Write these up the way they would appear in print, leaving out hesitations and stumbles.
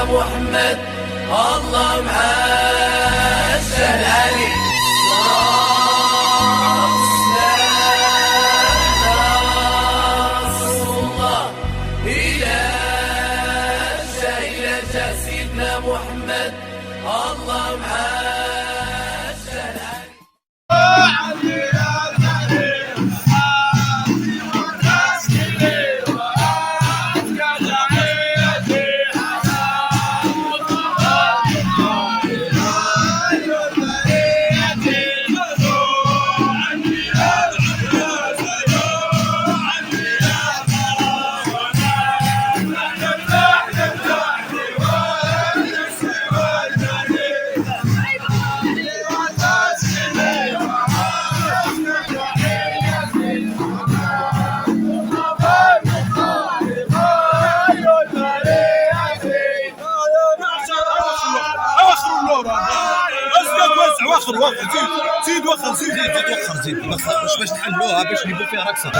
محمد الله معاه السهل علي سيدنا محمد الله معاه السهل علي وخر زيد وخر زيد باش نحلوها باش نجيبو فيها رقصه.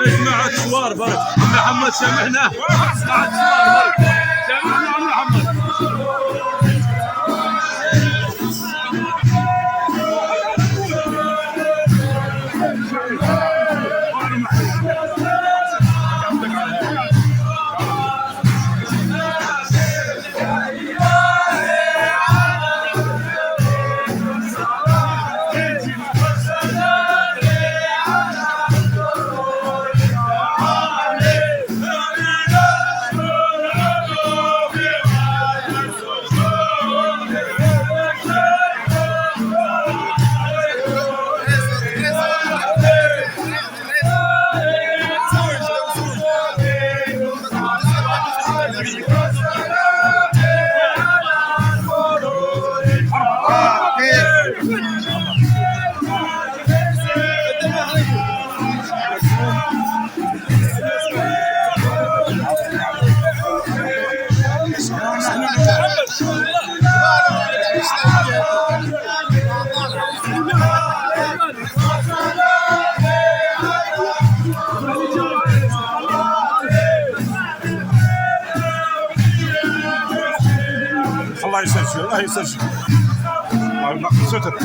اسمع الصور برك محمد سامحنا اسمع الصور برك سامحنا محمد. الله يسجل الله يسجل الله ينقي ستر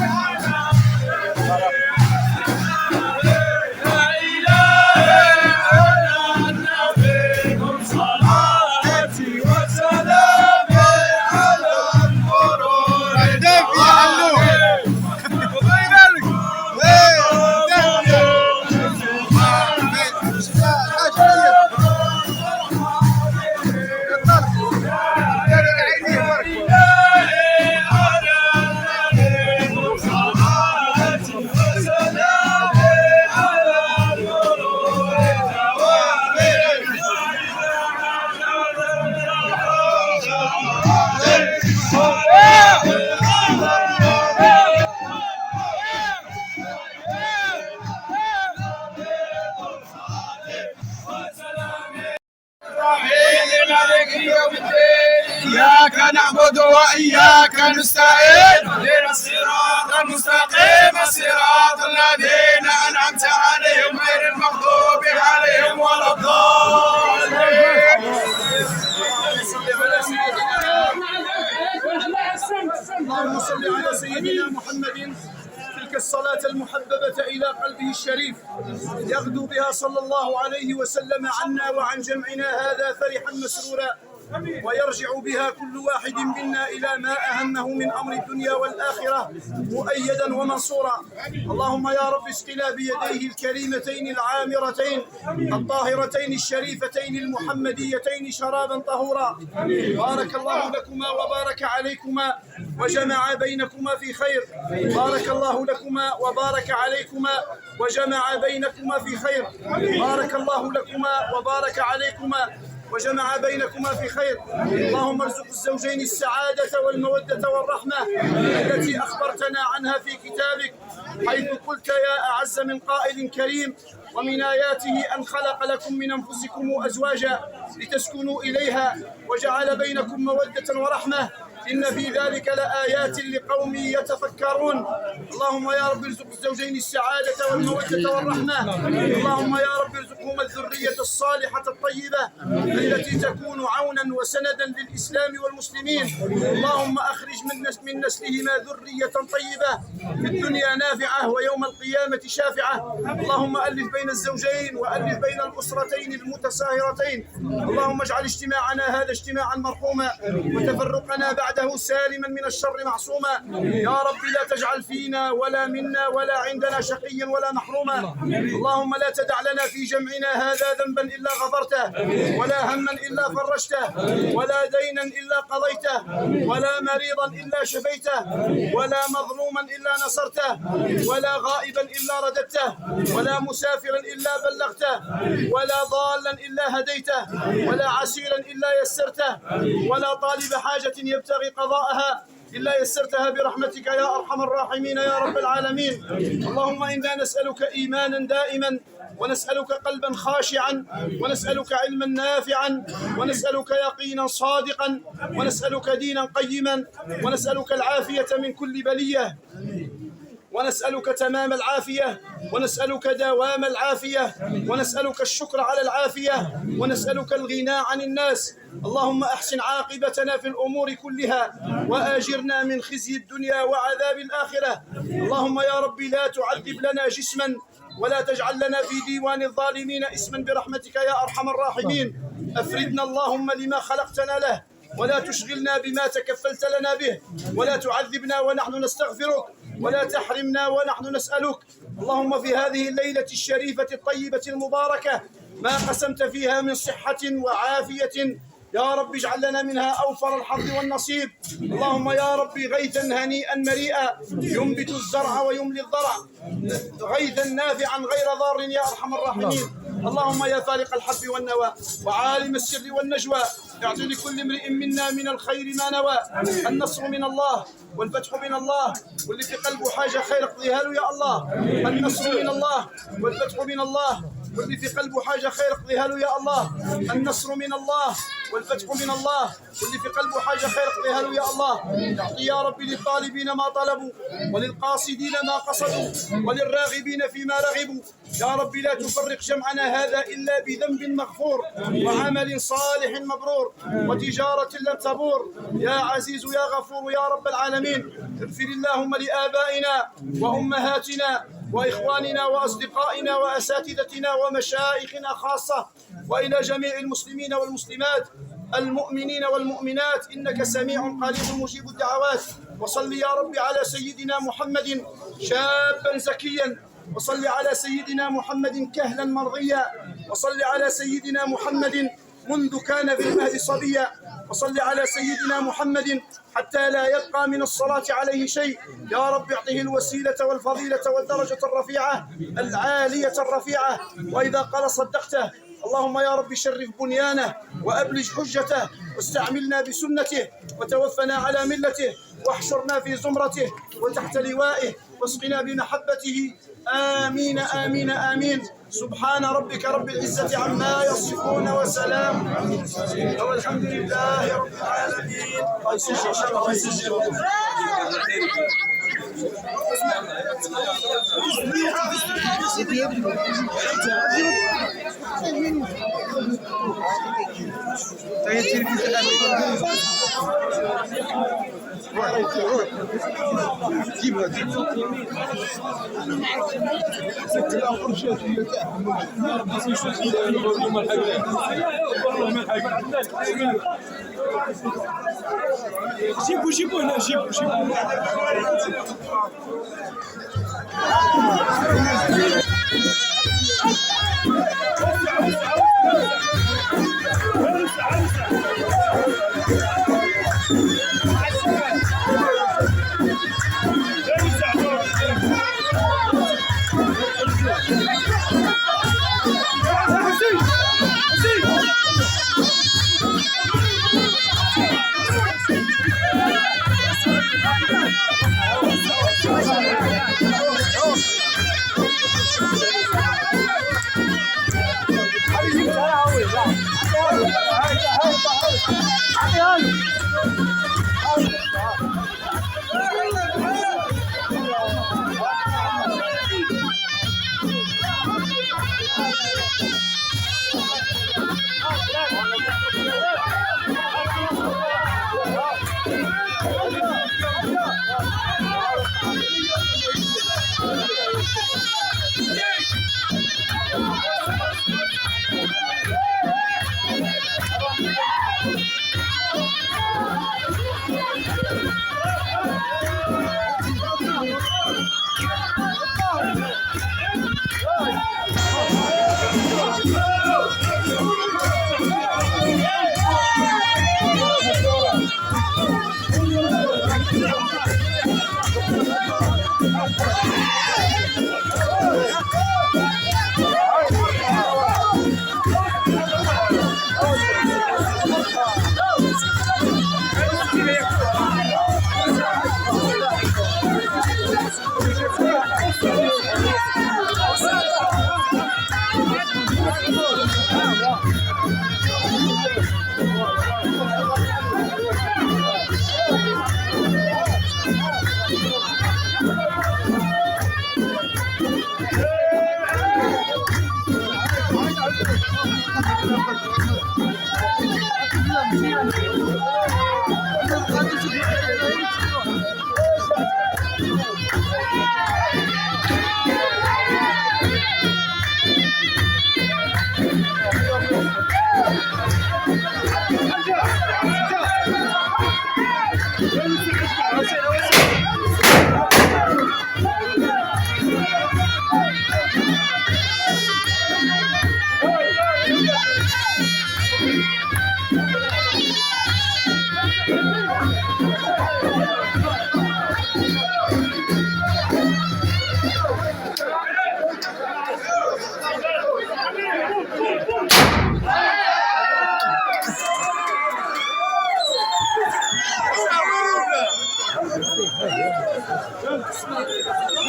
إياك نعبد وإياك نستعين اهدنا الصراط المستقيم صراط الذين أنعمت عليهم غير المغضوب عليهم ولا الضالين. اللهم صل على سيدنا محمد تلك الصلاة المحببة إلى قلبه الشريف يغدو بها صلى الله عليه وسلم عنا وعن جمعنا هذا فرحا مسرورا، ويرجع بها كل واحد منا إلى ما أهمه من أمر الدنيا والآخرة مؤيدا ومنصورا. اللهم يا رب اسقنا بيديه الكريمتين العامرتين الطاهرتين الشريفتين المحمديتين شرابا طهورا. بارك الله لكما وبارك عليكما وجمع بينكما في خير. بارك الله لكما وبارك عليكما وجمع بينكما في خير. بارك الله لكما وبارك عليكما وجمع بينكما في خير. اللهم ارزق الزوجين السعادة والمودة والرحمة التي أخبرتنا عنها في كتابك، حيث قلت يا أعز من قائل كريم: ومن آياته أن خلق لكم من أنفسكم أزواجا لتسكنوا إليها وجعل بينكم مودة ورحمة إن في ذلك لآيات لقوم يتفكرون. اللهم يا رب ارزق الزوجين السعادة والمودة والرحمة. اللهم يا رب ارزقهما الذرية الصالحة الطيبة التي تكون عونا وسندا للإسلام والمسلمين. اللهم أخرج من نسلهما ذرية طيبة في الدنيا نافعة ويوم القيامة شافعة. اللهم ألف بين الزوجين وألف بين الأسرتين المتساهرتين. اللهم اجعل اجتماعنا هذا اجتماعا مرحوما وتفرقنا بعده سالما من الشر معصوما. يا رب لا تجعل فينا ولا منا ولا عندنا شقيا ولا محروما. اللهم لا تدع لنا في جمعنا هذا ذنبا إلا غفرته، ولا هما إلا فرجته، ولا دينا إلا قضيته، ولا مريضا إلا شفيته، ولا مظلوما إلا نصرته، ولا غائبا إلا رددته، ولا مسافرا إلا بلغته، ولا ضالا إلا هديته، ولا عسيرا إلا يسرته، ولا طالب حاجة يبتغي قضاءها إلا يسرتها برحمتك يا أرحم الراحمين يا رب العالمين. اللهم إنا نسألك إيمانا دائما، ونسألك قلبا خاشعا، ونسألك علما نافعا، ونسألك يقينا صادقا، ونسألك دينا قيما، ونسألك العافية من كل بلية، ونسألك تمام العافية، ونسألك دوام العافية، ونسألك الشكر على العافية، ونسألك الغنى عن الناس. اللهم أحسن عاقبتنا في الأمور كلها، وآجرنا من خزي الدنيا وعذاب الآخرة. اللهم يا رب لا تعذب لنا جسما، ولا تجعل لنا في ديوان الظالمين اسما برحمتك يا أرحم الراحمين. أفردنا اللهم لما خلقتنا له، ولا تشغلنا بما تكفلت لنا به، ولا تعذبنا ونحن نستغفرك، ولا تحرمنا ونحن نسألك. اللهم في هذه الليلة الشريفة الطيبة المباركة ما قسمت فيها من صحة وعافية يا رب اجعل لنا منها أوفر الحظ والنصيب. اللهم يا رب غيثا هنيئا مريئا ينبت الزرع ويملي الضرع، غيثا نافعا غير ضار يا أرحم الراحمين. اللهم يا فالق الحب والنوى وعالم السر والنجوى اعط لكل امرئ منا من الخير ما نوى. النصر من الله والفتح من الله، واللي في قلبه حاجة خير اقضيها له يا الله. النصر من الله والفتح من الله، واللي في قلبه حاجة خير اقضيها له يا الله. النصر من الله والفتح من الله، واللي في قلبه حاجة خير اقضيها له يا الله. اعطي يا ربي للطالبين ما طلبوا، وللقاصدين ما قصدوا، وللراغبين فيما رغبوا. يا ربي لا تفرق جمعنا هذا إلا بذنب مغفور، وعمل صالح مبرور، وتجارة لن تبور. يا عزيز يا غفور يا رب العالمين، اغفر اللهم لآبائنا وأمهاتنا وإخواننا وأصدقائنا وأساتذتنا ومشايخنا خاصة، وإلى جميع المسلمين والمسلمات المؤمنين والمؤمنات، إنك سميع قريب مجيب الدعوات. وصل يا رب على سيدنا محمد شابا زكيا، وصل على سيدنا محمد كهلا مرضيا، وصل على سيدنا محمد منذ كان في المهد صبيا، وصل على سيدنا محمد حتى لا يبقى من الصلاة عليه شيء. يا رب اعطه الوسيلة والفضيلة والدرجة الرفيعة العالية الرفيعة. وإذا قال صدقته. اللهم يا رب شرف بنيانه وأبلج حجته، واستعملنا بسنته، وتوفنا على ملته، واحشرنا في زمرته وتحت لوائه، واسقنا بمحبته. آمين آمين آمين. سبحان ربك رب العزة عما يصفون، وسلام والحمد لله رب العالمين. جيبوا هنا، جيبوا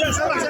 يا